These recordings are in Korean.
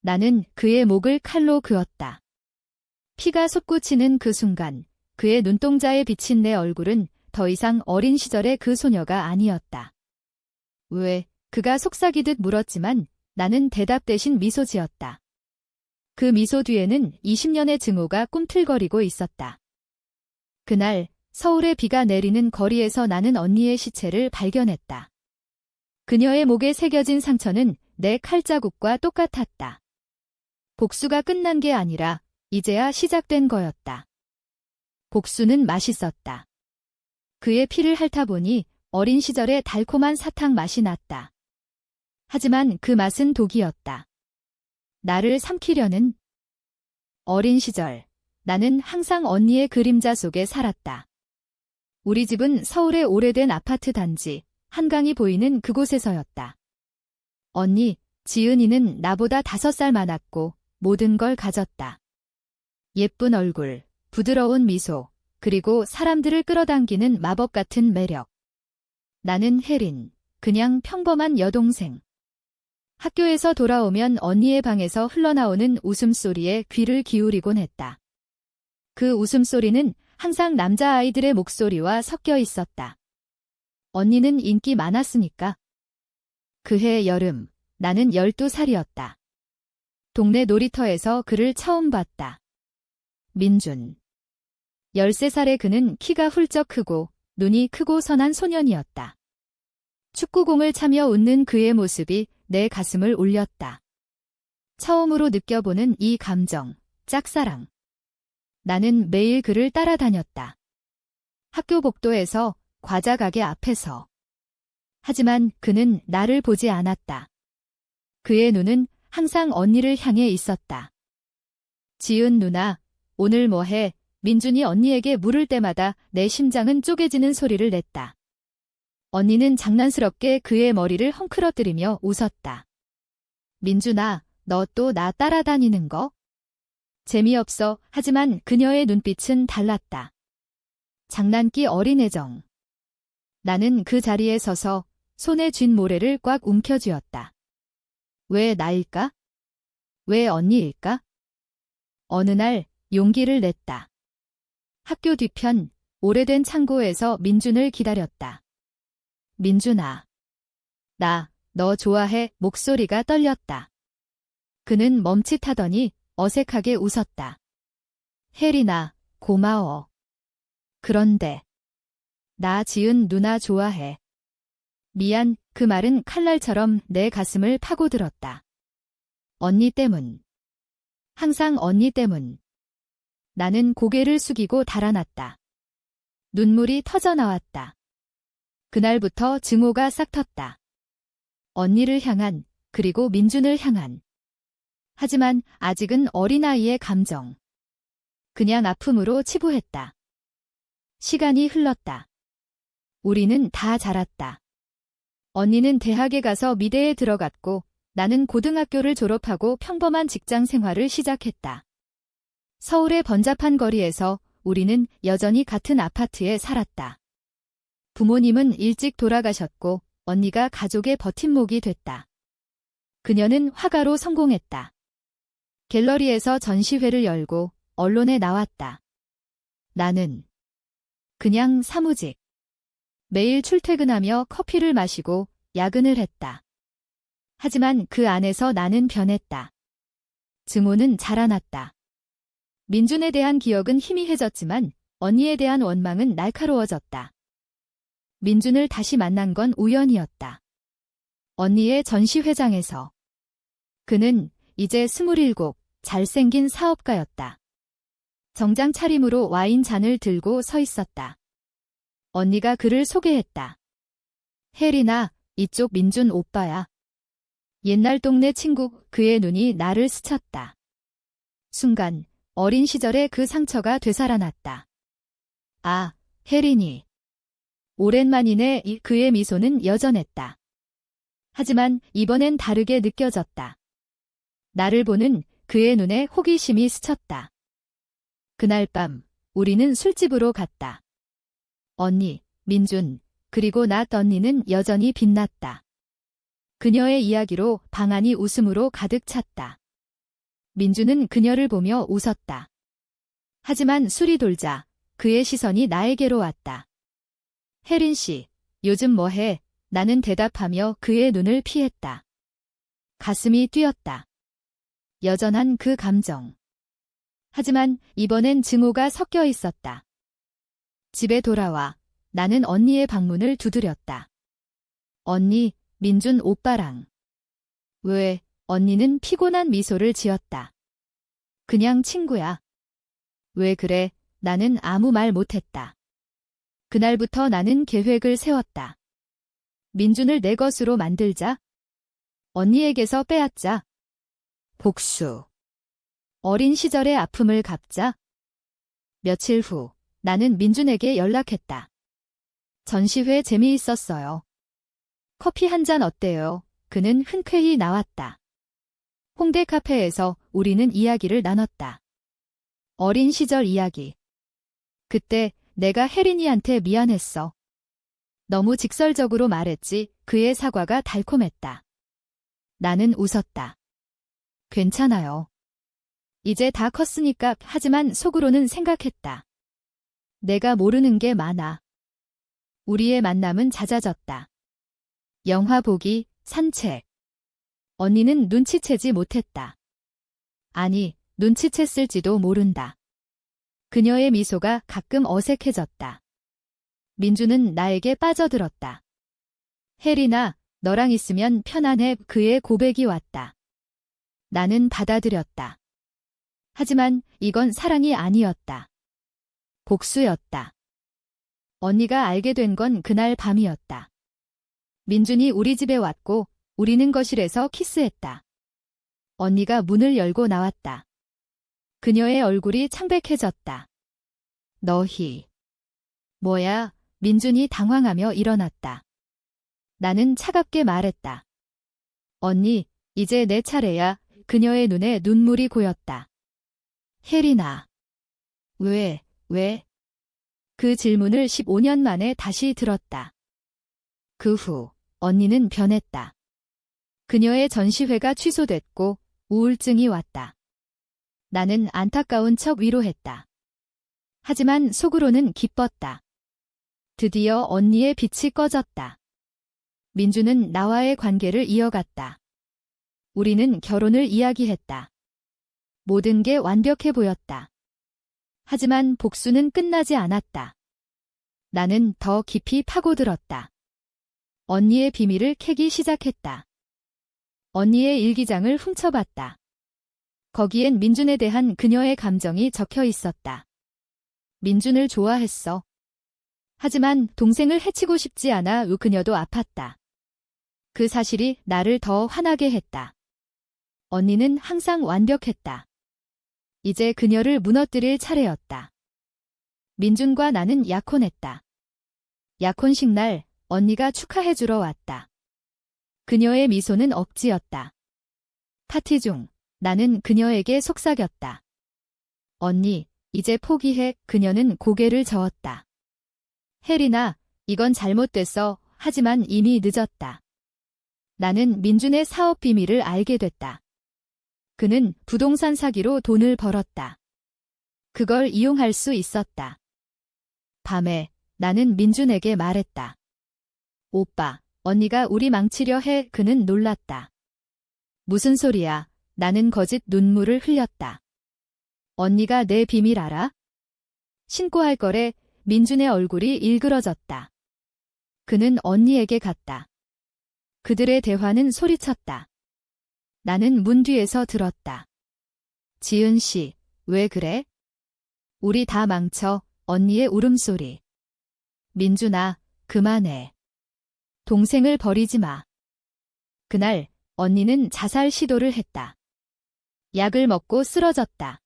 나는 그의 목을 칼로 그었다. 피가 솟구치는 그 순간 그의 눈동자에 비친 내 얼굴은 더 이상 어린 시절의 그 소녀가 아니었다. 왜? 그가 속삭이듯 물었지만 나는 대답 대신 미소 지었다. 그 미소 뒤에는 20년의 증오가 꿈틀거리고 있었다. 그날 서울의 비가 내리는 거리에서 나는 언니의 시체를 발견했다. 그녀의 목에 새겨진 상처는 내 칼자국과 똑같았다. 복수가 끝난 게 아니라 이제야 시작된 거였다. 복수는 맛있었다. 그의 피를 핥아보니 어린 시절의 달콤한 사탕 맛이 났다. 하지만 그 맛은 독이었다. 나를 삼키려는 어린 시절, 나는 항상 언니의 그림자 속에 살았다. 우리 집은 서울의 오래된 아파트 단지, 한강이 보이는 그곳에서였다. 언니, 지은이는 나보다 5살 많았고 모든 걸 가졌다. 예쁜 얼굴, 부드러운 미소, 그리고 사람들을 끌어당기는 마법 같은 매력. 나는 혜린, 그냥 평범한 여동생. 학교에서 돌아오면 언니의 방에서 흘러나오는 웃음소리에 귀를 기울이곤 했다. 그 웃음소리는 항상 남자아이들의 목소리와 섞여 있었다. 언니는 인기 많았으니까. 그해 여름, 나는 12살이었다. 동네 놀이터에서 그를 처음 봤다. 민준. 13살의 그는 키가 훌쩍 크고 눈이 크고 선한 소년이었다. 축구공을 차며 웃는 그의 모습이 내 가슴을 울렸다. 처음으로 느껴보는 이 감정, 짝사랑. 나는 매일 그를 따라다녔다. 학교 복도에서, 과자 가게 앞에서. 하지만 그는 나를 보지 않았다. 그의 눈은 항상 언니를 향해 있었다. 지은 누나, 오늘 뭐 해? 민준이 언니에게 물을 때마다 내 심장은 쪼개지는 소리를 냈다. 언니는 장난스럽게 그의 머리를 헝클어뜨리며 웃었다. 민준아, 너 또 나 따라다니는 거? 재미없어. 하지만 그녀의 눈빛은 달랐다. 장난기 어린 애정. 나는 그 자리에 서서 손에 쥔 모래를 꽉 움켜쥐었다. 왜 나일까? 왜 언니일까? 어느 날 용기를 냈다. 학교 뒤편 오래된 창고에서 민준을 기다렸다. 민준아. 너 좋아해. 목소리가 떨렸다. 그는 멈칫하더니 어색하게 웃었다. 혜린아, 고마워. 그런데 나 지은 누나 좋아해. 미안. 그 말은 칼날처럼 내 가슴을 파고들었다. 언니 때문. 항상 언니 때문. 나는 고개를 숙이고 달아났다. 눈물이 터져나왔다. 그날부터 증오가 싹 텄다. 언니를 향한, 그리고 민준을 향한. 하지만 아직은 어린아이의 감정. 그냥 아픔으로 치부했다. 시간이 흘렀다. 우리는 다 자랐다. 언니는 대학에 가서 미대에 들어갔고 나는 고등학교를 졸업하고 평범한 직장 생활을 시작했다. 서울의 번잡한 거리에서 우리는 여전히 같은 아파트에 살았다. 부모님은 일찍 돌아가셨고 언니가 가족의 버팀목이 됐다. 그녀는 화가로 성공했다. 갤러리에서 전시회를 열고 언론에 나왔다. 나는 그냥 사무직. 매일 출퇴근하며 커피를 마시고 야근을 했다. 하지만 그 안에서 나는 변했다. 증오는 자라났다. 민준에 대한 기억은 희미해졌지만 언니에 대한 원망은 날카로워졌다. 민준을 다시 만난 건 우연이었다. 언니의 전시회장에서. 그는 이제 27, 잘생긴 사업가였다. 정장 차림으로 와인 잔을 들고 서 있었다. 언니가 그를 소개했다. 혜린아, 이쪽 민준 오빠야. 옛날 동네 친구. 그의 눈이 나를 스쳤다. 순간 어린 시절의 그 상처가 되살아났다. 아, 혜린이. 오랜만이네. 그의 미소는 여전했다. 하지만 이번엔 다르게 느껴졌다. 나를 보는 그의 눈에 호기심이 스쳤다. 그날 밤 우리는 술집으로 갔다. 언니, 민준, 그리고 낫 언니는 여전히 빛났다. 그녀의 이야기로 방 안이 웃음으로 가득 찼다. 민주는 그녀를 보며 웃었다. 하지만 술이 돌자 그의 시선이 나에게로 왔다. 혜린 씨, 요즘 뭐해? 나는 대답하며 그의 눈을 피했다. 가슴이 뛰었다. 여전한 그 감정. 하지만 이번엔 증오가 섞여 있었다. 집에 돌아와 나는 언니의 방문을 두드렸다. 언니, 민준 오빠랑. 왜? 언니는 피곤한 미소를 지었다. 그냥 친구야. 왜 그래? 나는 아무 말 못했다. 그날부터 나는 계획을 세웠다. 민준을 내 것으로 만들자. 언니에게서 빼앗자. 복수. 어린 시절의 아픔을 갚자. 며칠 후 나는 민준에게 연락했다. 전시회 재미있었어요. 커피 한 잔 어때요? 그는 흔쾌히 나왔다. 홍대 카페에서 우리는 이야기를 나눴다. 어린 시절 이야기. 그때 내가 혜린이한테 미안했어. 너무 직설적으로 말했지. 그의 사과가 달콤했다. 나는 웃었다. 괜찮아요. 이제 다 컸으니까. 하지만 속으로는 생각했다. 내가 모르는 게 많아. 우리의 만남은 잦아졌다. 영화 보기, 산책. 언니는 눈치채지 못했다. 아니, 눈치챘을지도 모른다. 그녀의 미소가 가끔 어색해졌다. 민주는 나에게 빠져들었다. 혜린아, 너랑 있으면 편안해. 그의 고백이 왔다. 나는 받아들였다. 하지만 이건 사랑이 아니었다. 복수였다. 언니가 알게 된 건 그날 밤이었다. 민준이 우리 집에 왔고 우리는 거실에서 키스했다. 언니가 문을 열고 나왔다. 그녀의 얼굴이 창백해졌다. 너희. 뭐야? 민준이 당황하며 일어났다. 나는 차갑게 말했다. 언니, 이제 내 차례야. 그녀의 눈에 눈물이 고였다. 혜린아. 왜? 그 질문을 15년 만에 다시 들었다. 그 후 언니는 변했다. 그녀의 전시회가 취소됐고 우울증이 왔다. 나는 안타까운 척 위로했다. 하지만 속으로는 기뻤다. 드디어 언니의 빛이 꺼졌다. 민주는 나와의 관계를 이어갔다. 우리는 결혼을 이야기했다. 모든 게 완벽해 보였다. 하지만 복수는 끝나지 않았다. 나는 더 깊이 파고들었다. 언니의 비밀을 캐기 시작했다. 언니의 일기장을 훔쳐봤다. 거기엔 민준에 대한 그녀의 감정이 적혀 있었다. 민준을 좋아했어. 하지만 동생을 해치고 싶지 않아. 그녀도 아팠다. 그 사실이 나를 더 화나게 했다. 언니는 항상 완벽했다. 이제 그녀를 무너뜨릴 차례였다. 민준과 나는 약혼했다. 약혼식 날 언니가 축하해주러 왔다. 그녀의 미소는 억지였다. 파티 중 나는 그녀에게 속삭였다. 언니, 이제 포기해. 그녀는 고개를 저었다. 혜린아, 이건 잘못됐어. 하지만 이미 늦었다. 나는 민준의 사업 비밀을 알게 됐다. 그는 부동산 사기로 돈을 벌었다. 그걸 이용할 수 있었다. 밤에 나는 민준에게 말했다. 오빠, 언니가 우리 망치려 해. 그는 놀랐다. 무슨 소리야? 나는 거짓 눈물을 흘렸다. 언니가 내 비밀 알아? 신고할 거래. 민준의 얼굴이 일그러졌다. 그는 언니에게 갔다. 그들의 대화는 소리쳤다. 나는 문 뒤에서 들었다. 지은 씨, 왜 그래? 우리 다 망쳐. 언니의 울음소리. 민준아, 그만해. 동생을 버리지 마. 그날 언니는 자살 시도를 했다. 약을 먹고 쓰러졌다.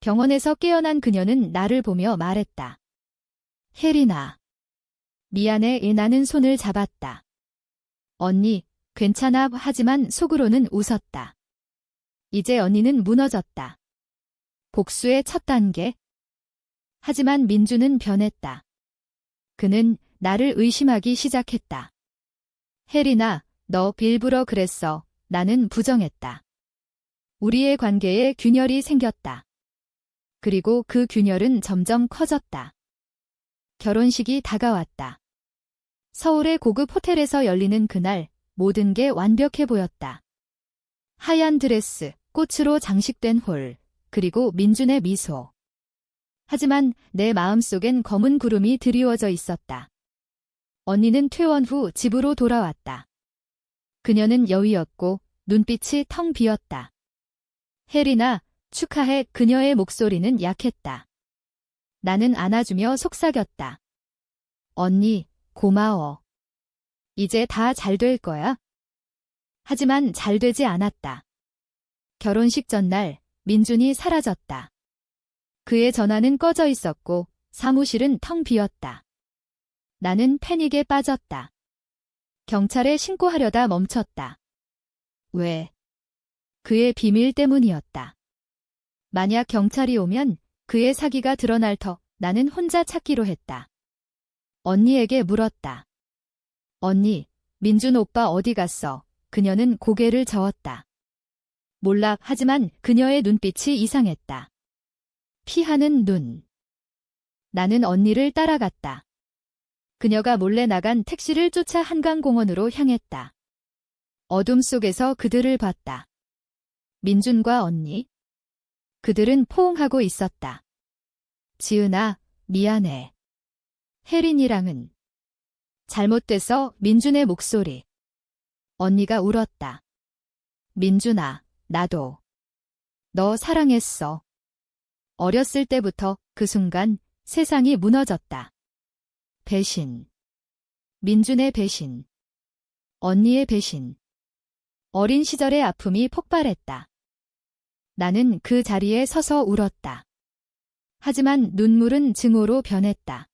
병원에서 깨어난 그녀는 나를 보며 말했다. 혜린아. 미안해. 나는 손을 잡았다. 언니, 괜찮아. 하지만 속으로는 웃었다. 이제 언니는 무너졌다. 복수의 첫 단계. 하지만 민주는 변했다. 그는 나를 의심하기 시작했다. 혜린아, 너 일부러 그랬어. 나는 부정했다. 우리의 관계에 균열이 생겼다. 그리고 그 균열은 점점 커졌다. 결혼식이 다가왔다. 서울의 고급 호텔에서 열리는 그날 모든 게 완벽해 보였다. 하얀 드레스, 꽃으로 장식된 홀, 그리고 민준의 미소. 하지만 내 마음속엔 검은 구름이 드리워져 있었다. 언니는 퇴원 후 집으로 돌아왔다. 그녀는 여위었고 눈빛이 텅 비었다. 혜린아, 축하해. 그녀의 목소리는 약했다. 나는 안아주며 속삭였다. 언니, 고마워. 이제 다 잘 될 거야. 하지만 잘 되지 않았다. 결혼식 전날 민준이 사라졌다. 그의 전화는 꺼져 있었고 사무실은 텅 비었다. 나는 패닉에 빠졌다. 경찰에 신고하려다 멈췄다. 왜? 그의 비밀 때문이었다. 만약 경찰이 오면 그의 사기가 드러날 터 나는 혼자 찾기로 했다. 언니에게 물었다. 언니, 민준 오빠 어디 갔어? 그녀는 고개를 저었다. 몰라. 하지만 그녀의 눈빛이 이상했다. 피하는 눈. 나는 언니를 따라갔다. 그녀가 몰래 나간 택시를 쫓아 한강공원으로 향했다. 어둠 속에서 그들을 봤다. 민준과 언니. 그들은 포옹하고 있었다. 지은아, 미안해. 혜린이랑은. 잘못돼서. 민준의 목소리. 언니가 울었다. 민준아, 나도. 너 사랑했어. 어렸을 때부터. 그 순간 세상이 무너졌다. 배신. 민준의 배신. 언니의 배신. 어린 시절의 아픔이 폭발했다. 나는 그 자리에 서서 울었다. 하지만 눈물은 증오로 변했다.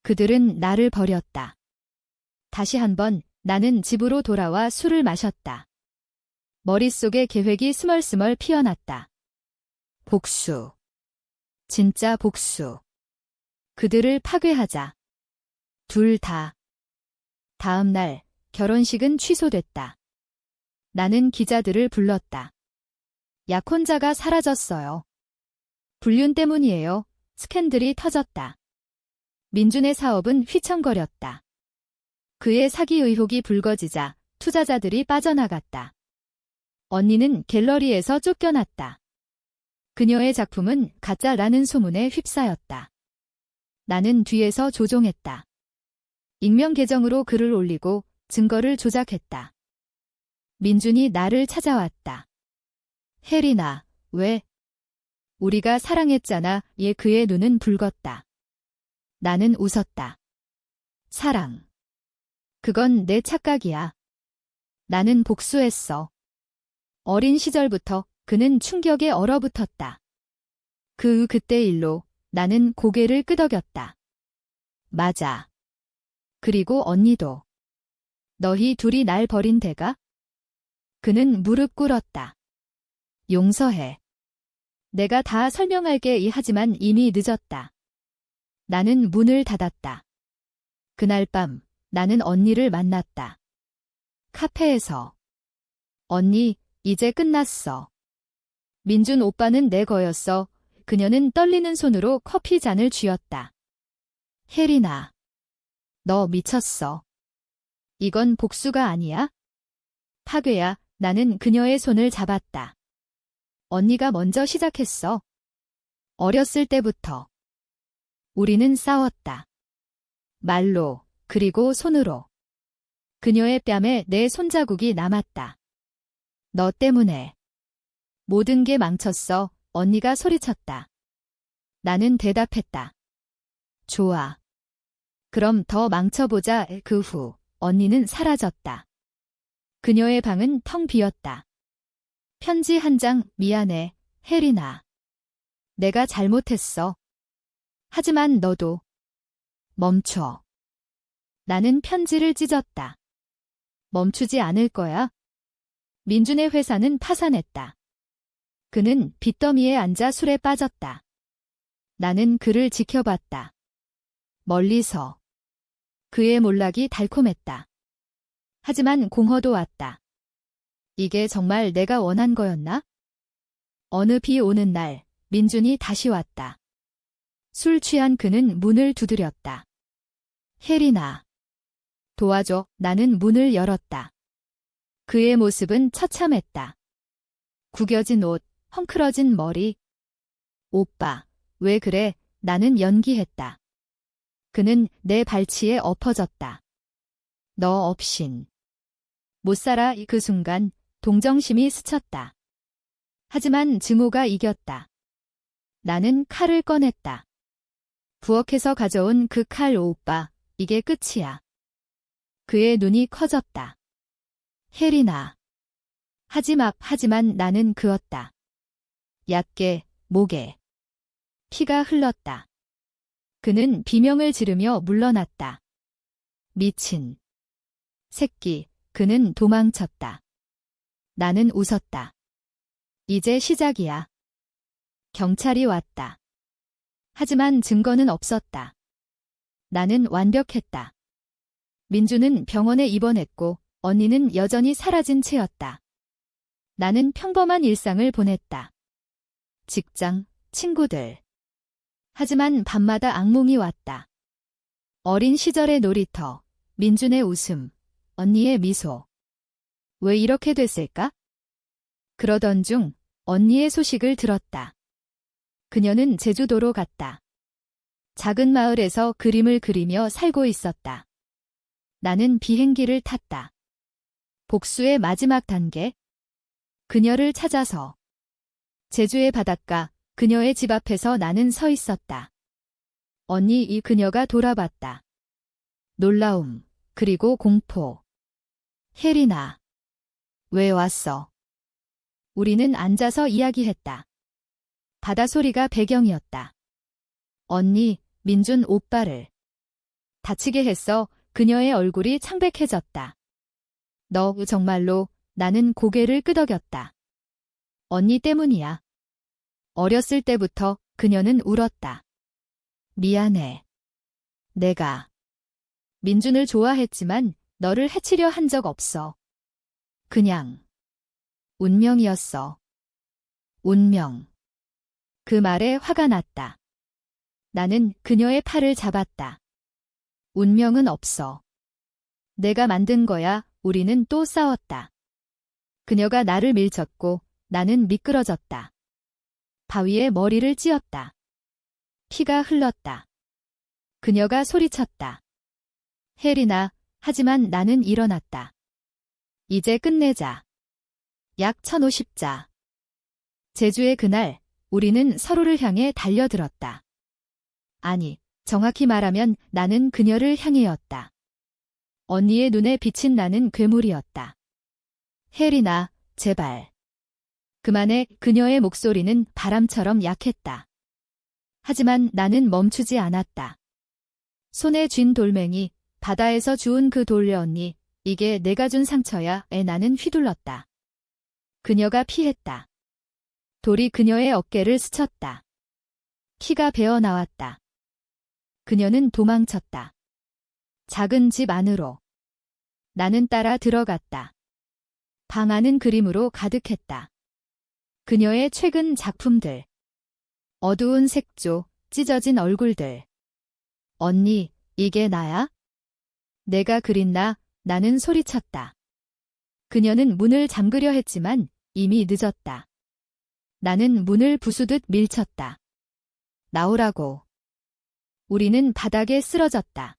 그들은 나를 버렸다. 다시 한번 나는 집으로 돌아와 술을 마셨다. 머릿속에 계획이 스멀스멀 피어났다. 복수. 진짜 복수. 그들을 파괴하자. 둘 다. 다음 날 결혼식은 취소됐다. 나는 기자들을 불렀다. 약혼자가 사라졌어요. 불륜 때문이에요. 스캔들이 터졌다. 민준의 사업은 휘청거렸다. 그의 사기 의혹이 불거지자 투자자들이 빠져나갔다. 언니는 갤러리에서 쫓겨났다. 그녀의 작품은 가짜라는 소문에 휩싸였다. 나는 뒤에서 조종했다. 익명 계정으로 글을 올리고 증거를 조작했다. 민준이 나를 찾아왔다. 혜린아, 왜? 우리가 사랑했잖아. 그의 눈은 붉었다. 나는 웃었다. 사랑. 그건 내 착각이야. 나는 복수했어. 어린 시절부터 그는 충격에 얼어붙었다. 그때 일로 나는 고개를 끄덕였다. 맞아. 그리고 언니도. 너희 둘이 날 버린 데가? 그는 무릎 꿇었다. 용서해. 내가 다 설명할게. 하지만 이미 늦었다. 나는 문을 닫았다. 그날 밤 나는 언니를 만났다. 카페에서. 언니, 이제 끝났어. 민준 오빠는 내 거였어. 그녀는 떨리는 손으로 커피 잔을 쥐었다. 혜린아. 너 미쳤어. 이건 복수가 아니야? 파괴야. 나는 그녀의 손을 잡았다. 언니가 먼저 시작했어. 어렸을 때부터. 우리는 싸웠다. 말로, 그리고 손으로. 그녀의 뺨에 내 손자국이 남았다. 너 때문에. 모든 게 망쳤어. 언니가 소리쳤다. 나는 대답했다. 좋아. 그럼 더 망쳐보자. 그 후 언니는 사라졌다. 그녀의 방은 텅 비었다. 편지 한 장. 미안해, 혜린아. 내가 잘못했어. 하지만 너도. 멈춰. 나는 편지를 찢었다. 멈추지 않을 거야. 민준의 회사는 파산했다. 그는 빚더미에 앉아 술에 빠졌다. 나는 그를 지켜봤다. 멀리서. 그의 몰락이 달콤했다. 하지만 공허도 왔다. 이게 정말 내가 원한 거였나? 어느 비 오는 날, 민준이 다시 왔다. 술 취한 그는 문을 두드렸다. 혜린아. 도와줘. 나는 문을 열었다. 그의 모습은 처참했다. 구겨진 옷, 헝클어진 머리. 오빠, 왜 그래? 나는 연기했다. 그는 내 발치에 엎어졌다. 너 없인 못 살아. 그 순간 동정심이 스쳤다. 하지만 증오가 이겼다. 나는 칼을 꺼냈다. 부엌에서 가져온 그 칼. 오빠, 이게 끝이야. 그의 눈이 커졌다. 혜린아. 하지만 나는 그었다. 얕게, 목에. 피가 흘렀다. 그는 비명을 지르며 물러났다. 미친 새끼. 그는 도망쳤다. 나는 웃었다. 이제 시작이야. 경찰이 왔다. 하지만 증거는 없었다. 나는 완벽했다. 민주는 병원에 입원했고 언니는 여전히 사라진 채였다. 나는 평범한 일상을 보냈다. 직장, 친구들. 하지만 밤마다 악몽이 왔다. 어린 시절의 놀이터, 민준의 웃음, 언니의 미소. 왜 이렇게 됐을까? 그러던 중 언니의 소식을 들었다. 그녀는 제주도로 갔다. 작은 마을에서 그림을 그리며 살고 있었다. 나는 비행기를 탔다. 복수의 마지막 단계. 그녀를 찾아서. 제주의 바닷가, 그녀의 집 앞에서 나는 서 있었다. 언니. 이 그녀가 돌아봤다. 놀라움, 그리고 공포. 혜린아. 왜 왔어? 우리는 앉아서 이야기했다. 바다 소리가 배경이었다. 언니, 민준 오빠를 다치게 했어. 그녀의 얼굴이 창백해졌다. 너 정말로. 나는 고개를 끄덕였다. 언니 때문이야. 어렸을 때부터 그녀는 울었다. 미안해. 내가 민준을 좋아했지만 너를 해치려 한 적 없어. 그냥 운명이었어. 운명. 그 말에 화가 났다. 나는 그녀의 팔을 잡았다. 운명은 없어. 내가 만든 거야. 우리는 또 싸웠다. 그녀가 나를 밀쳤고 나는 미끄러졌다. 바위에 머리를 찧었다. 피가 흘렀다. 그녀가 소리쳤다. 혜린아. 하지만 나는 일어났다. 이제 끝내자. 약 1050자. 제주의 그날 우리는 서로를 향해 달려들었다. 아니, 정확히 말하면 나는 그녀를 향해였다. 언니의 눈에 비친 나는 괴물이었다. 혜린아, 제발. 그만해. 그녀의 목소리는 바람처럼 약했다. 하지만 나는 멈추지 않았다. 손에 쥔 돌멩이, 바다에서 주운 그 돌. 언니, 이게 내가 준 상처야. 나는 휘둘렀다. 그녀가 피했다. 돌이 그녀의 어깨를 스쳤다. 피가 배어 나왔다. 그녀는 도망쳤다. 작은 집 안으로. 나는 따라 들어갔다. 방 안은 그림으로 가득했다. 그녀의 최근 작품들. 어두운 색조, 찢어진 얼굴들. 언니, 이게 나야? 내가 그린나? 나는 소리쳤다. 그녀는 문을 잠그려 했지만 이미 늦었다. 나는 문을 부수듯 밀쳤다. 나오라고. 우리는 바닥에 쓰러졌다.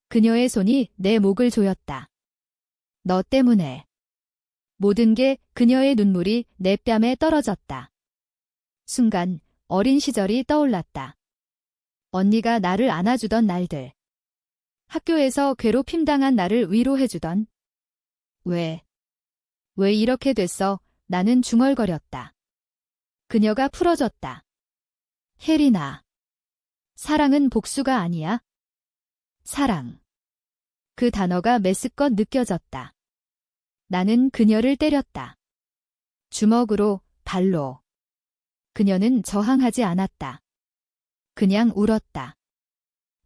그녀의 손이 내 목을 조였다. 너 때문에. 모든 게. 그녀의 눈물이 내 뺨에 떨어졌다. 순간 어린 시절이 떠올랐다. 언니가 나를 안아주던 날들. 학교에서 괴롭힘당한 나를 위로해주던. 왜 이렇게 됐어? 나는 중얼거렸다. 그녀가 풀어줬다. 혜린아. 사랑은 복수가 아니야. 사랑. 그 단어가 메스껏 느껴졌다. 나는 그녀를 때렸다. 주먹으로, 발로. 그녀는 저항하지 않았다. 그냥 울었다.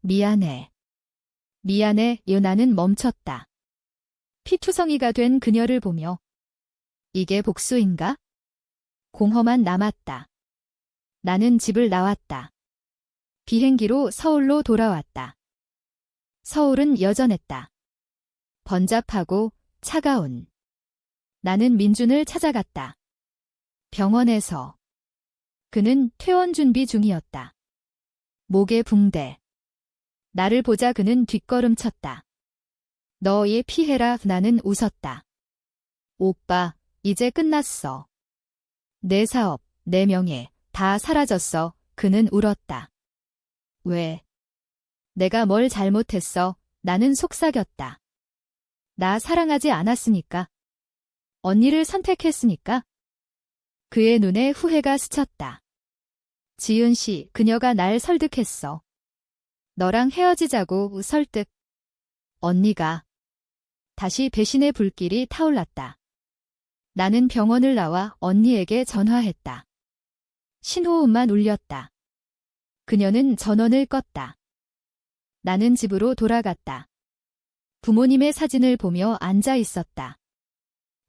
미안해. 미안해. 나는 멈췄다. 피투성이가 된 그녀를 보며. 이게 복수인가? 공허만 남았다. 나는 집을 나왔다. 비행기로 서울로 돌아왔다. 서울은 여전했다. 번잡하고 차가운. 나는 민준을 찾아갔다. 병원에서. 그는 퇴원 준비 중이었다. 목에 붕대. 나를 보자 그는 뒷걸음쳤다. 너 얘 피해라. 나는 웃었다. 오빠, 이제 끝났어. 내 사업, 내 명예, 다 사라졌어. 그는 울었다. 왜? 내가 뭘 잘못했어? 나는 속삭였다. 나 사랑하지 않았으니까. 언니를 선택했으니까. 그의 눈에 후회가 스쳤다. 지은 씨, 그녀가 날 설득했어. 너랑 헤어지자고 설득. 언니가. 다시 배신의 불길이 타올랐다. 나는 병원을 나와 언니에게 전화했다. 신호음만 울렸다. 그녀는 전원을 껐다. 나는 집으로 돌아갔다. 부모님의 사진을 보며 앉아 있었다.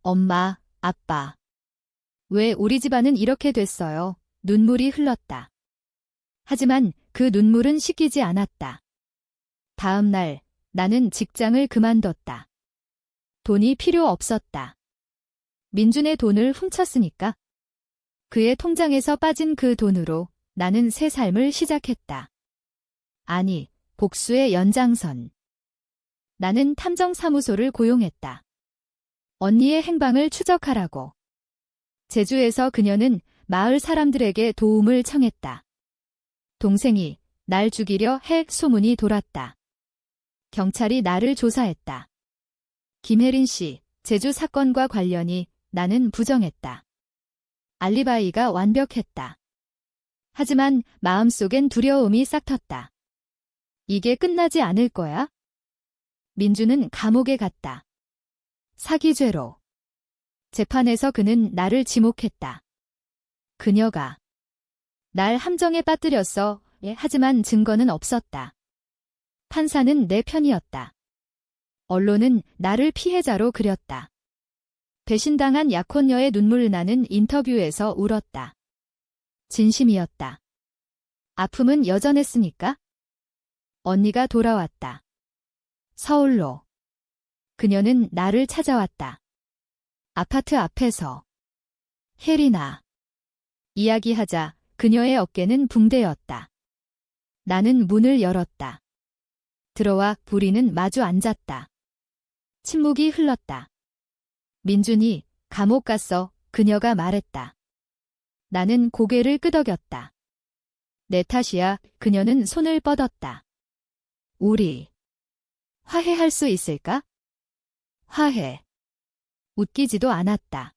엄마, 아빠. 왜 우리 집안은 이렇게 됐어요? 눈물이 흘렀다. 하지만 그 눈물은 씻기지 않았다. 다음 날 나는 직장을 그만뒀다. 돈이 필요 없었다. 민준의 돈을 훔쳤으니까. 그의 통장에서 빠진 그 돈으로 나는 새 삶을 시작했다. 아니, 복수의 연장선. 나는 탐정사무소를 고용했다. 언니의 행방을 추적하라고. 제주에서 그녀는 마을 사람들에게 도움을 청했다. 동생이 날 죽이려 해 소문이 돌았다. 경찰이 나를 조사했다. 김혜린 씨, 제주 사건과 관련이 나는 부정했다. 알리바이가 완벽했다. 하지만 마음속엔 두려움이 싹텄다. 이게 끝나지 않을 거야? 민주는 감옥에 갔다. 사기죄로. 재판에서 그는 나를 지목했다. 그녀가 날 함정에 빠뜨렸어. 하지만 증거는 없었다. 판사는 내 편이었다. 언론은 나를 피해자로 그렸다. 배신당한 약혼녀의 눈물 나는 인터뷰에서 울었다. 진심이었다. 아픔은 여전했으니까. 언니가 돌아왔다. 서울로. 그녀는 나를 찾아왔다. 아파트 앞에서. 혜리나. 이야기하자 그녀의 어깨는 붕대였다. 나는 문을 열었다. 들어와 우리는 마주 앉았다. 침묵이 흘렀다. 민준이 감옥 갔어. 그녀가 말했다. 나는 고개를 끄덕였다. 내 탓이야. 그녀는 손을 뻗었다. 우리 화해할 수 있을까? 화해. 웃기지도 않았다.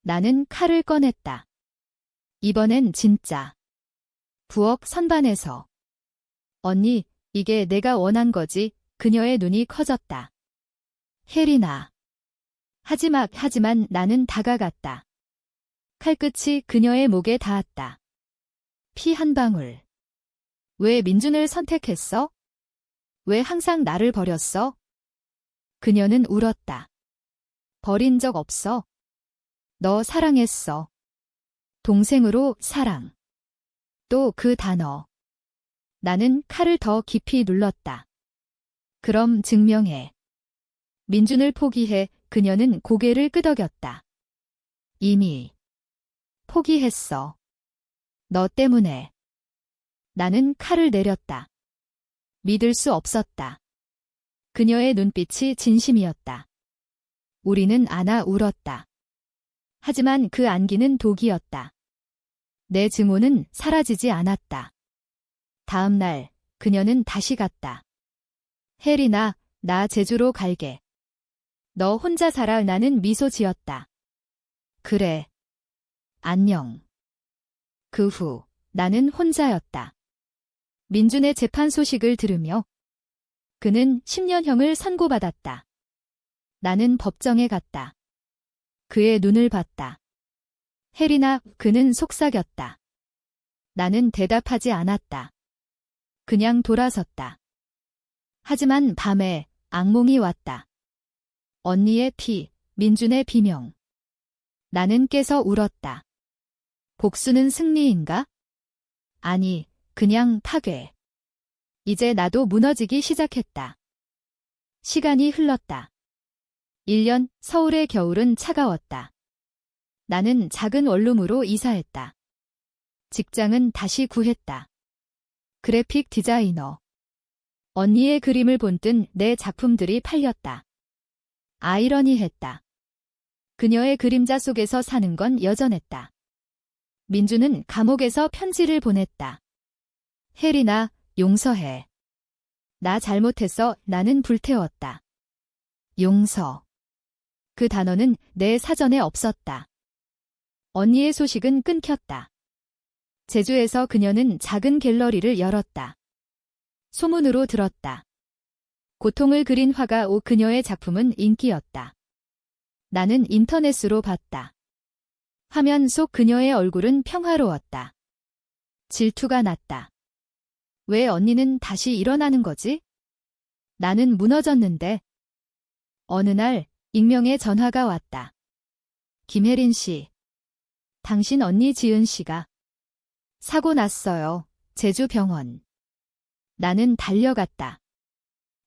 나는 칼을 꺼냈다. 이번엔 진짜. 부엌 선반에서. 언니, 이게 내가 원한 거지. 그녀의 눈이 커졌다. 혜리나. 하지만 나는 다가갔다. 칼끝이 그녀의 목에 닿았다. 피 한 방울. 왜 민준을 선택했어? 왜 항상 나를 버렸어? 그녀는 울었다. 버린 적 없어. 너 사랑했어. 동생으로 사랑. 또 그 단어. 나는 칼을 더 깊이 눌렀다. 그럼 증명해. 민준을 포기해. 그녀는 고개를 끄덕였다. 이미 포기했어. 너 때문에. 나는 칼을 내렸다. 믿을 수 없었다. 그녀의 눈빛이 진심이었다. 우리는 안아 울었다. 하지만 그 안기는 독이었다. 내 증오는 사라지지 않았다. 다음 날 그녀는 다시 갔다. 혜리나, 나 제주로 갈게. 너 혼자 살아. 나는 미소 지었다. 그래. 안녕. 그 후 나는 혼자였다. 민준의 재판 소식을 들으며 그는 10년형을 선고받았다. 나는 법정에 갔다. 그의 눈을 봤다. 혜리나, 그는 속삭였다. 나는 대답하지 않았다. 그냥 돌아섰다. 하지만 밤에 악몽이 왔다. 언니의 피, 민준의 비명. 나는 깨서 울었다. 복수는 승리인가? 아니, 그냥 파괴. 이제 나도 무너지기 시작했다. 시간이 흘렀다. 1년, 서울의 겨울은 차가웠다. 나는 작은 원룸으로 이사했다. 직장은 다시 구했다. 그래픽 디자이너. 언니의 그림을 본뜬 내 작품들이 팔렸다. 아이러니했다. 그녀의 그림자 속에서 사는 건 여전했다. 민주는 감옥에서 편지를 보냈다. 혜린아, 용서해. 나 잘못해서 나는 불태웠다. 용서. 그 단어는 내 사전에 없었다. 언니의 소식은 끊겼다. 제주에서 그녀는 작은 갤러리를 열었다. 소문으로 들었다. 고통을 그린 화가 그녀의 작품은 인기였다. 나는 인터넷으로 봤다. 화면 속 그녀의 얼굴은 평화로웠다. 질투가 났다. 왜 언니는 다시 일어나는 거지? 나는 무너졌는데. 어느 날 익명의 전화가 왔다. 김혜린 씨. 당신 언니 지은 씨가 사고 났어요. 제주병원. 나는 달려갔다.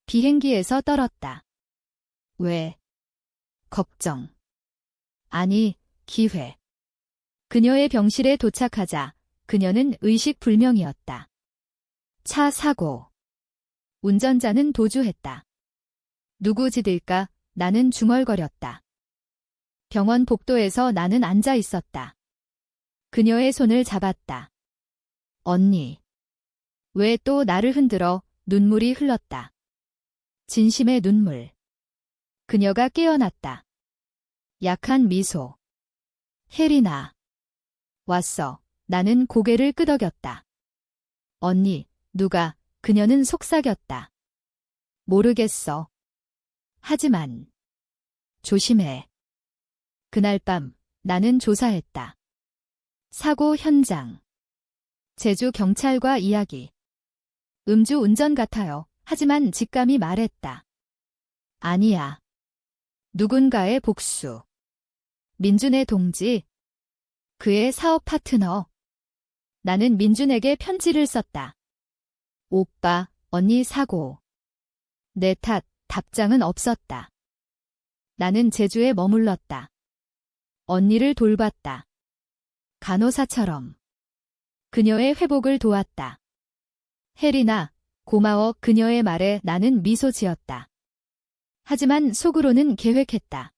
비행기에서 떨었다. 왜? 걱정. 아니, 기회. 그녀의 병실에 도착하자 그녀는 의식불명이었다. 차 사고. 운전자는 도주했다. 누구 짓일까? 나는 중얼거렸다. 병원 복도에서 나는 앉아 있었다. 그녀의 손을 잡았다. 언니. 왜 또 나를 흔들어? 눈물이 흘렀다. 진심의 눈물. 그녀가 깨어났다. 약한 미소. 혜린아. 왔어. 나는 고개를 끄덕였다. 언니, 누가? 그녀는 속삭였다. 모르겠어. 하지만. 조심해. 그날 밤, 나는 조사했다. 사고 현장. 제주 경찰과 이야기. 음주 운전 같아요. 하지만 직감이 말했다. 아니야. 누군가의 복수. 민준의 동지. 그의 사업 파트너. 나는 민준에게 편지를 썼다. 오빠, 언니 사고. 내 탓, 답장은 없었다. 나는 제주에 머물렀다. 언니를 돌봤다. 간호사처럼. 그녀의 회복을 도왔다. 혜린아, 고마워. 그녀의 말에 나는 미소 지었다. 하지만 속으로는 계획했다.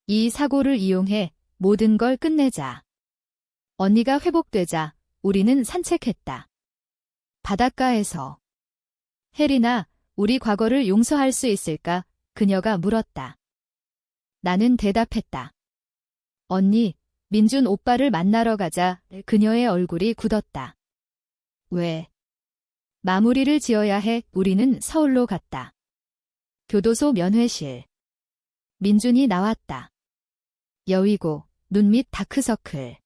이 사고를 이용해 모든 걸 끝내자. 언니가 회복되자 우리는 산책했다. 바닷가에서. 혜린아, 우리 과거를 용서할 수 있을까? 그녀가 물었다. 나는 대답했다. 언니, 민준 오빠를 만나러 가자. 그녀의 얼굴이 굳었다. 왜? 마무리를 지어야 해. 우리는 서울로 갔다. 교도소 면회실. 민준이 나왔다. 여위고, 눈 밑 다크서클.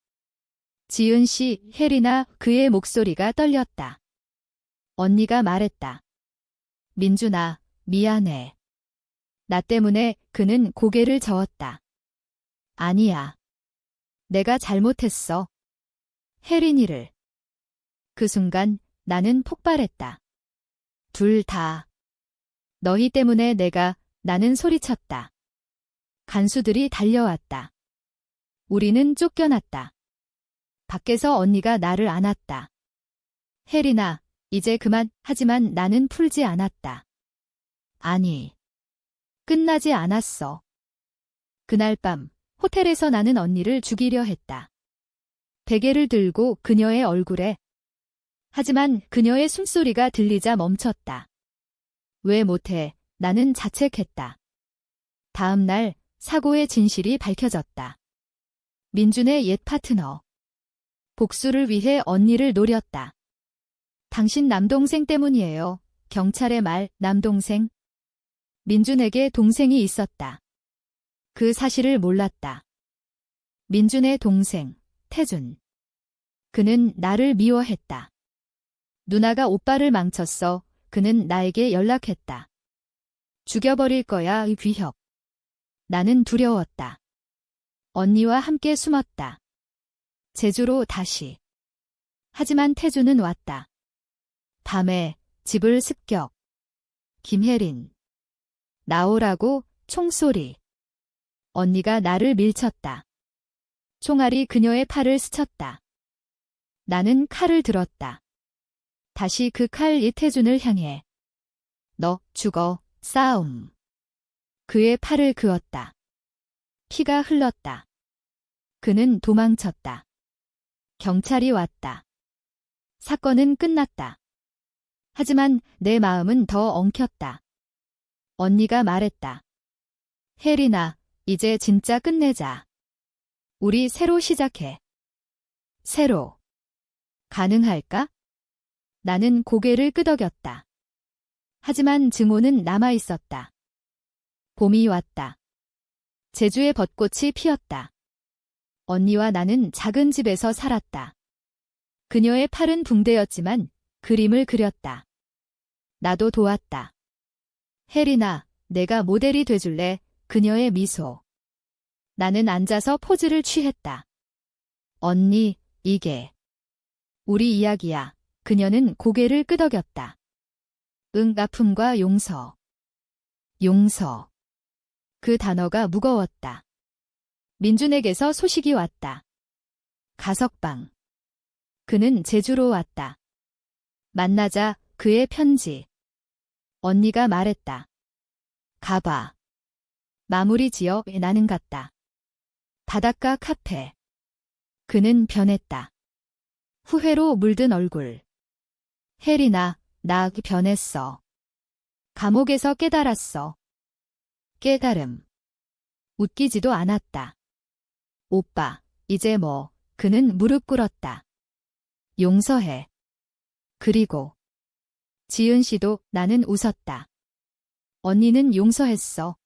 지은 씨, 혜린아, 그의 목소리가 떨렸다. 언니가 말했다. 민준아, 미안해. 나 때문에 그는 고개를 저었다. 아니야. 내가 잘못했어. 혜린이를. 그 순간 나는 폭발했다. 둘 다. 너희 때문에 나는 소리쳤다. 간수들이 달려왔다. 우리는 쫓겨났다. 밖에서 언니가 나를 안았다. 혜린아, 이제 그만. 하지만 나는 풀지 않았다. 아니. 끝나지 않았어. 그날 밤, 호텔에서 나는 언니를 죽이려 했다. 베개를 들고 그녀의 얼굴에. 하지만 그녀의 숨소리가 들리자 멈췄다. 왜 못해? 나는 자책했다. 다음 날, 사고의 진실이 밝혀졌다. 민준의 옛 파트너. 복수를 위해 언니를 노렸다. 당신 남동생 때문이에요. 경찰의 말, 남동생. 민준에게 동생이 있었다. 그 사실을 몰랐다. 민준의 동생, 태준. 그는 나를 미워했다. 누나가 오빠를 망쳤어. 그는 나에게 연락했다. 죽여버릴 거야. 이 위협. 나는 두려웠다. 언니와 함께 숨었다. 제주로 다시. 하지만 태주는 왔다. 밤에 집을 습격. 김혜린. 나오라고 총소리. 언니가 나를 밀쳤다. 총알이 그녀의 팔을 스쳤다. 나는 칼을 들었다. 다시 그 칼 이태준을 향해. 너 죽어. 싸움. 그의 팔을 그었다. 피가 흘렀다. 그는 도망쳤다. 경찰이 왔다. 사건은 끝났다. 하지만 내 마음은 더 엉켰다. 언니가 말했다. 혜린아, 이제 진짜 끝내자. 우리 새로 시작해. 새로. 가능할까? 나는 고개를 끄덕였다. 하지만 증오는 남아있었다. 봄이 왔다. 제주의 벚꽃이 피었다. 언니와 나는 작은 집에서 살았다. 그녀의 팔은 붕대였지만 그림을 그렸다. 나도 도왔다. 혜린아, 내가 모델이 돼줄래? 그녀의 미소. 나는 앉아서 포즈를 취했다. 언니, 이게 우리 이야기야. 그녀는 고개를 끄덕였다. 응, 아픔과 용서. 용서. 그 단어가 무거웠다. 민준에게서 소식이 왔다. 가석방. 그는 제주로 왔다. 만나자. 그의 편지. 언니가 말했다. 가봐. 마무리 지어. 나는 갔다. 바닷가 카페. 그는 변했다. 후회로 물든 얼굴. 혜린아, 나 변했어. 감옥에서 깨달았어. 깨달음. 웃기지도 않았다. 오빠, 이제 뭐. 그는 무릎 꿇었다. 용서해. 그리고 지은 씨도. 나는 웃었다. 언니는 용서했어.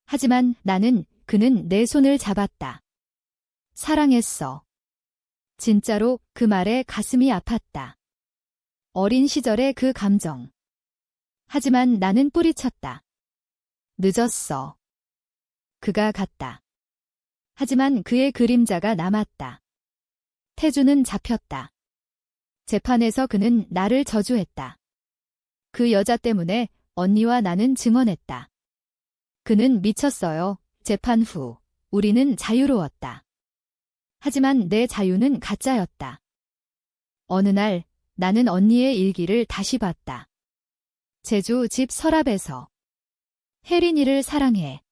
하지만 나는. 그는 내 손을 잡았다. 사랑했어. 진짜로. 그 말에 가슴이 아팠다. 어린 시절의 그 감정. 하지만 나는 뿌리쳤다. 늦었어. 그가 갔다. 하지만 그의 그림자가 남았다. 태주는 잡혔다. 재판에서 그는 나를 저주했다. 그 여자 때문에 언니와 나는 증언했다. 그는 미쳤어요. 재판 후 우리는 자유로웠다. 하지만 내 자유는 가짜였다. 어느 날 나는 언니의 일기를 다시 봤다. 제주 집 서랍에서. 혜린이를 사랑해.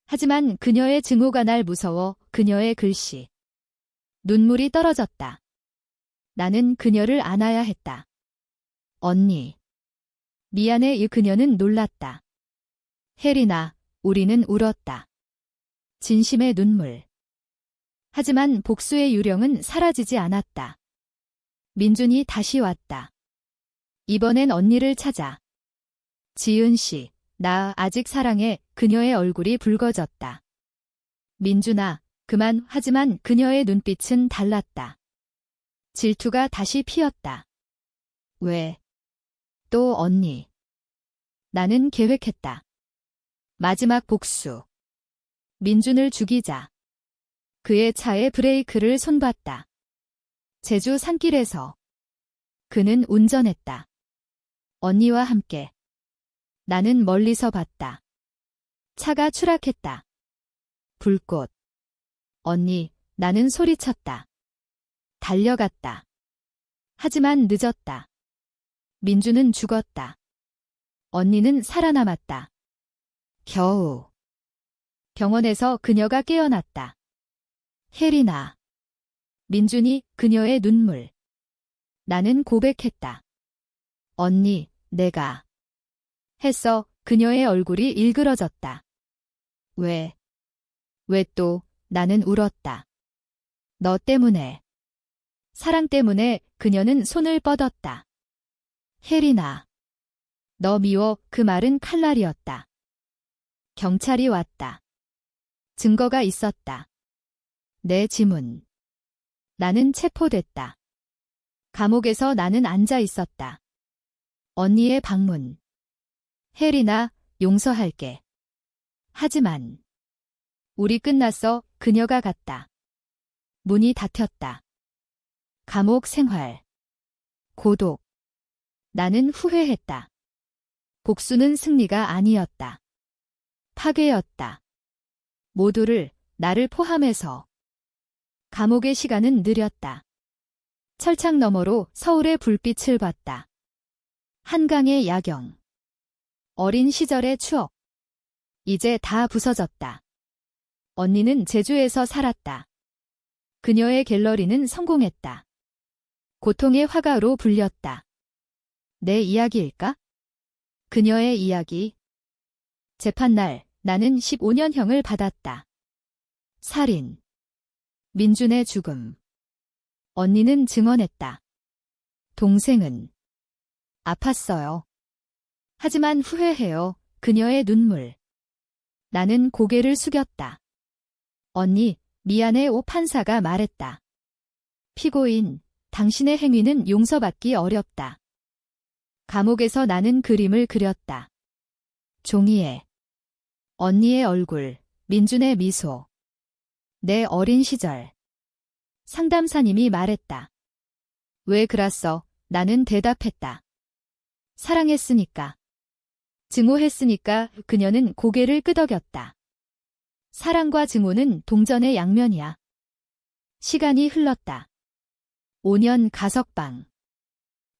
하지만 그녀의 증오가 날 무서워. 그녀의 글씨. 눈물이 떨어졌다. 나는 그녀를 안아야 했다. 언니. 미안해. 그녀는 놀랐다. 혜린아, 우리는 울었다. 진심의 눈물. 하지만 복수의 유령은 사라지지 않았다. 민준이 다시 왔다. 이번엔 언니를 찾아. 지은 씨, 나 아직 사랑해. 그녀의 얼굴이 붉어졌다. 민준아, 그만. 하지만 그녀의 눈빛은 달랐다. 질투가 다시 피었다. 왜? 또 언니. 나는 계획했다. 마지막 복수. 민준을 죽이자. 그의 차에 브레이크를 손봤다. 제주 산길에서. 그는 운전했다. 언니와 함께. 나는 멀리서 봤다. 차가 추락했다. 불꽃. 언니, 나는 소리쳤다. 달려갔다. 하지만 늦었다. 민주는 죽었다. 언니는 살아남았다. 겨우. 병원에서 그녀가 깨어났다. 혜린아. 민준이. 그녀의 눈물. 나는 고백했다. 언니, 내가 했어. 그녀의 얼굴이 일그러졌다. 왜? 왜 또? 나는 울었다. 너 때문에. 사랑 때문에. 그녀는 손을 뻗었다. 혜린아. 너 미워. 그 말은 칼날이었다. 경찰이 왔다. 증거가 있었다. 내 지문. 나는 체포됐다. 감옥에서 나는 앉아 있었다. 언니의 방문. 혜린아, 용서할게. 하지만 우리 끝났어. 그녀가 갔다. 문이 닫혔다. 감옥 생활. 고독. 나는 후회했다. 복수는 승리가 아니었다. 파괴였다. 모두를, 나를 포함해서. 감옥의 시간은 느렸다. 철창 너머로 서울의 불빛을 봤다. 한강의 야경. 어린 시절의 추억. 이제 다 부서졌다. 언니는 제주에서 살았다. 그녀의 갤러리는 성공했다. 고통의 화가로 불렸다. 내 이야기일까? 그녀의 이야기. 재판날, 나는 15년형을 받았다. 살인. 민준의 죽음. 언니는 증언했다. 동생은 아팠어요. 하지만 후회해요. 그녀의 눈물. 나는 고개를 숙였다. 언니, 미안해. 오 판사가 말했다. 피고인, 당신의 행위는 용서받기 어렵다. 감옥에서 나는 그림을 그렸다. 종이에. 언니의 얼굴, 민준의 미소. 내 어린 시절. 상담사님이 말했다. 왜 그랬어? 나는 대답했다. 사랑했으니까. 증오했으니까. 그녀는 고개를 끄덕였다. 사랑과 증오는 동전의 양면이야. 시간이 흘렀다. 5년 가석방.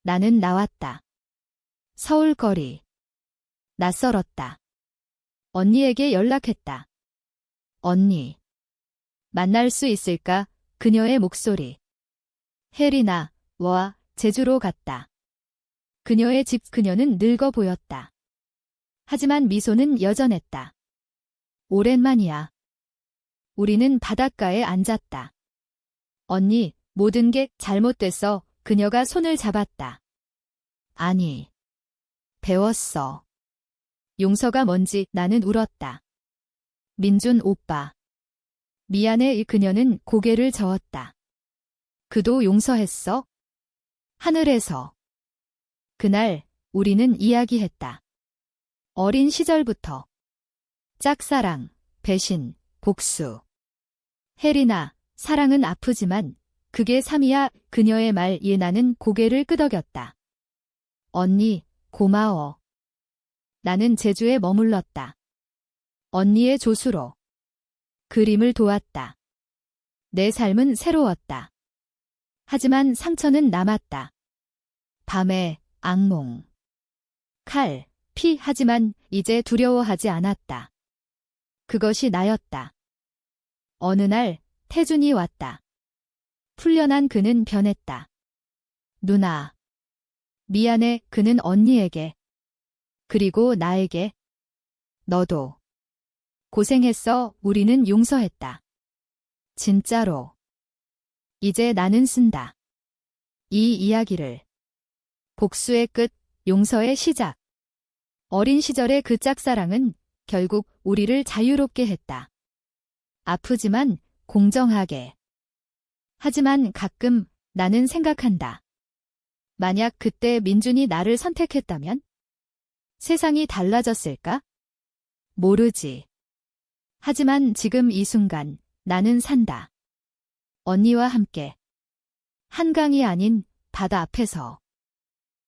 나는 나왔다. 서울 거리. 낯설었다. 언니에게 연락했다. 언니. 만날 수 있을까? 그녀의 목소리. 혜리나, 와, 제주로 갔다. 그녀의 집. 그녀는 늙어 보였다. 하지만 미소는 여전했다. 오랜만이야. 우리는 바닷가에 앉았다. 언니, 모든 게 잘못됐어. 그녀가 손을 잡았다. 아니. 배웠어. 용서가 뭔지. 나는 울었다. 민준 오빠. 미안해. 그녀는 고개를 저었다. 그도 용서했어? 하늘에서. 그날 우리는 이야기했다. 어린 시절부터. 짝사랑, 배신, 복수. 혜리나, 사랑은 아프지만 그게 삶이야. 그녀의 말에 나는 고개를 끄덕였다. 언니, 고마워. 나는 제주에 머물렀다. 언니의 조수로. 그림을 도왔다. 내 삶은 새로웠다. 하지만 상처는 남았다. 밤에 악몽. 칼, 피. 하지만 이제 두려워하지 않았다. 그것이 나였다. 어느 날 태준이 왔다. 풀려난 그는 변했다. 누나. 미안해. 그는 언니에게. 그리고 나에게. 너도. 고생했어. 우리는 용서했다. 진짜로. 이제 나는 쓴다. 이 이야기를. 복수의 끝, 용서의 시작. 어린 시절의 그 짝사랑은 결국 우리를 자유롭게 했다. 아프지만 공정하게. 하지만 가끔 나는 생각한다. 만약 그때 민준이 나를 선택했다면? 세상이 달라졌을까? 모르지. 하지만 지금 이 순간 나는 산다. 언니와 함께. 한강이 아닌 바다 앞에서.